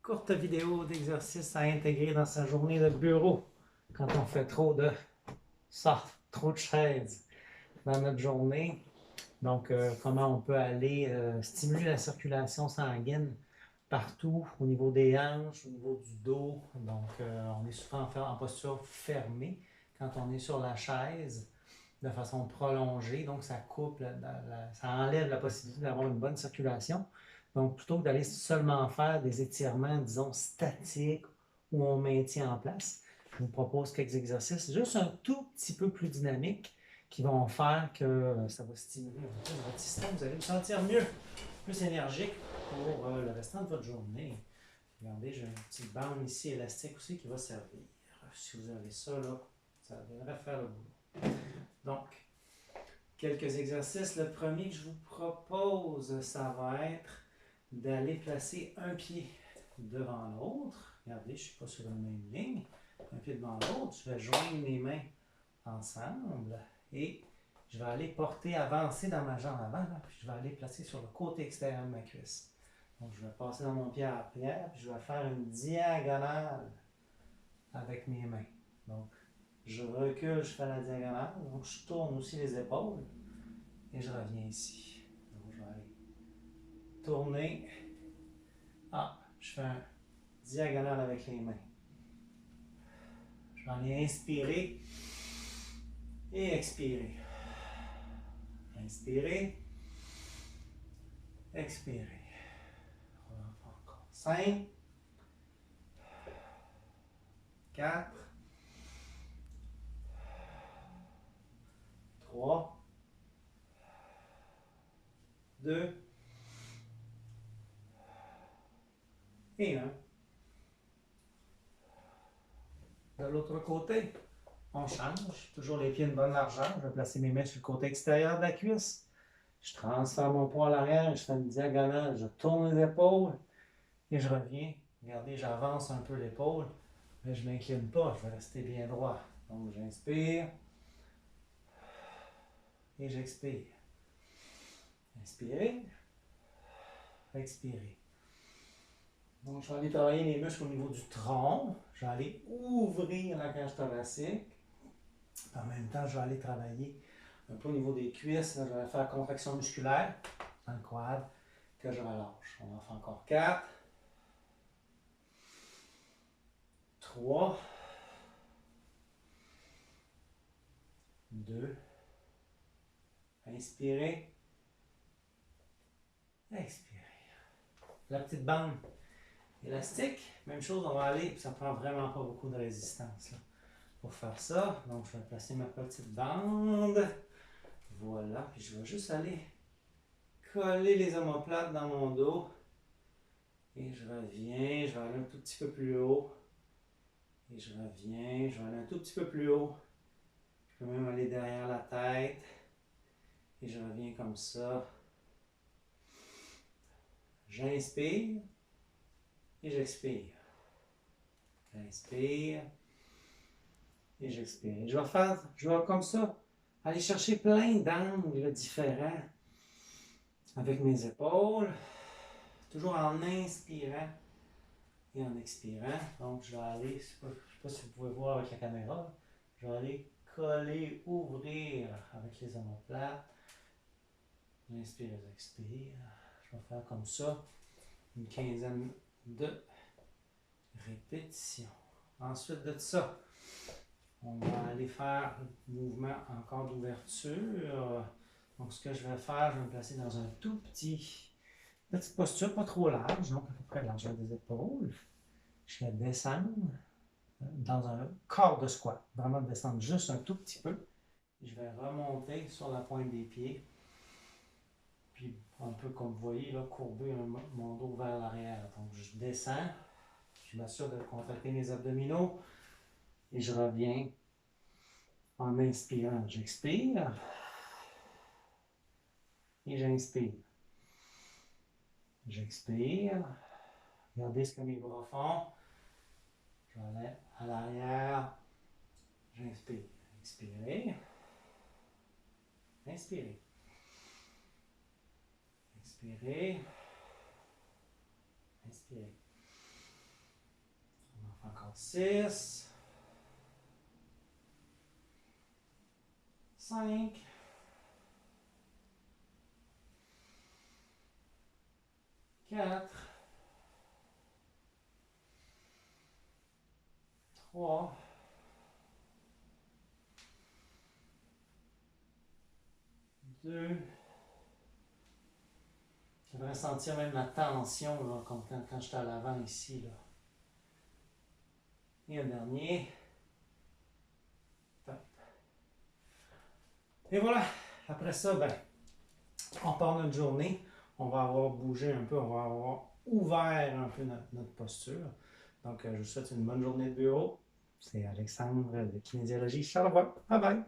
Courte vidéo d'exercice à intégrer dans sa journée de bureau quand on fait trop de ça, trop de chaises dans notre journée. Donc, comment on peut aller stimuler la circulation sanguine partout, au niveau des hanches, au niveau du dos. Donc, on est souvent en posture fermée quand on est sur la chaise de façon prolongée. Donc, ça coupe, ça enlève la possibilité d'avoir une bonne circulation. Donc, plutôt que d'aller seulement faire des étirements, disons, statiques où on maintient en place, je vous propose quelques exercices juste un tout petit peu plus dynamiques qui vont faire que ça va stimuler votre système. Vous allez vous sentir mieux, plus énergique pour le restant de votre journée. Regardez, j'ai une petite bande ici élastique aussi qui va servir. Si vous avez ça, là, ça devrait faire le boulot. Donc, quelques exercices. Le premier que je vous propose, ça va être d'aller placer un pied devant l'autre. Regardez, je ne suis pas sur la même ligne. Un pied devant l'autre. Je vais joindre mes mains ensemble et je vais aller porter, avancer dans ma jambe avant, là, puis je vais aller placer sur le côté extérieur de ma cuisse. Donc, je vais passer dans mon pied arrière, puis je vais faire une diagonale avec mes mains. Donc, je recule, je fais la diagonale. Donc, je tourne aussi les épaules et je reviens ici. Donc, je vais aller tourner. Ah, je fais un diagonale avec les mains. Je vais aller inspirer et expirer. Inspirer, expirer. Encore 5, 4, 3, 2 et 1. De l'autre côté, on change. Toujours les pieds de bonne largeur. Je vais placer mes mains sur le côté extérieur de la cuisse. Je transfère mon poids à l'arrière, je fais une diagonale, je tourne les épaules et je reviens. Regardez, j'avance un peu l'épaule, mais je ne m'incline pas, je vais rester bien droit. Donc j'inspire et j'expire. Inspirez, expirez. Donc je vais aller travailler les muscles au niveau du tronc. Je vais aller ouvrir la cage thoracique. En même temps, je vais aller travailler un peu au niveau des cuisses. Là, je vais faire contraction musculaire dans le quad que je relâche. On en fait encore 4, 3, 2, inspirez, expirez. La petite bande élastique, même chose, on va aller, ça prend vraiment pas beaucoup de résistance là, pour faire ça. Donc je vais placer ma petite bande. Voilà, puis je vais juste aller coller les omoplates dans mon dos. Et je reviens, je vais aller un tout petit peu plus haut. Et je reviens, je vais aller un tout petit peu plus haut. Je peux même aller derrière la tête. Et je reviens comme ça. J'inspire et j'expire. J'inspire et j'expire. Je vais comme ça aller chercher plein d'angles différents avec mes épaules. Toujours en inspirant et en expirant. Donc, je vais aller, je ne sais pas si vous pouvez voir avec la caméra, je vais aller coller, ouvrir avec les omoplates. J'inspire et j'expire. Je vais faire comme ça une quinzaine de répétitions. Ensuite de ça, on va aller faire un mouvement encore d'ouverture. Donc, ce que je vais faire, je vais me placer dans un tout petite posture, pas trop large, donc à peu près la largeur des épaules. Je vais descendre dans un corps de squat. Vraiment descendre juste un tout petit peu. Je vais remonter sur la pointe des pieds. Puis un peu comme vous voyez, là, courber mon dos vers l'arrière. Donc je descends. Je m'assure de contracter mes abdominaux. Et je reviens en inspirant. J'expire. Et j'inspire. J'expire. Regardez ce que mes bras font. Je vais aller à l'arrière. J'inspire. Expirez. Inspirez. Expirez. Inspirez. Encore 6. 5. 4. 3. 2. Je devrais sentir même la tension là, quand j'étais à l'avant ici. Là. Et un dernier. Top. Et voilà. Après ça, ben, on part notre journée. On va avoir bougé un peu, on va avoir ouvert un peu notre posture. Donc, je vous souhaite une bonne journée de bureau. C'est Alexandre de Kinésiologie Charlevoix. Bye bye!